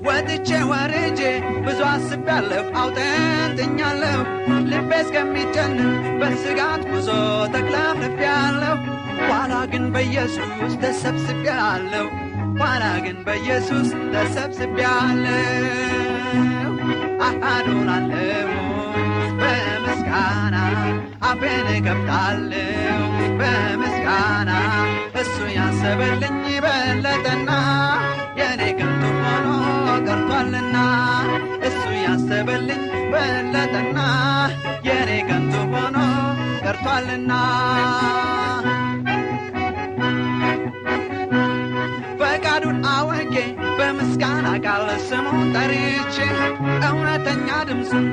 ወጥቼ ወርጄ ብዙ አስቤያለሁ አውጠንጥኛለሁ ልቤ እስከሚጨነቅ በስጋት ጉዞ ተክለፍልፌያለሁ ኋላ ግን በኢየሱስ ተሰብስቤያለሁ ኋላ ግን በኢየሱስ ተሰብስቤያለሁ አሃዶናለሁ በምስጋና አፌን እከፍታለሁ በምስጋና እሱ ያሰበልኝ በለጠና የኔ ከንቱ ሆኖ ቀርቷልና እሱ ያሰበልኝ በለጠና የኔ ከንቱ ሆኖ ቀርቷልና ፈቃዱን አወቄ በምስጋና ቃል ስሙን ጠርቼ እውነተኛ ድምፁን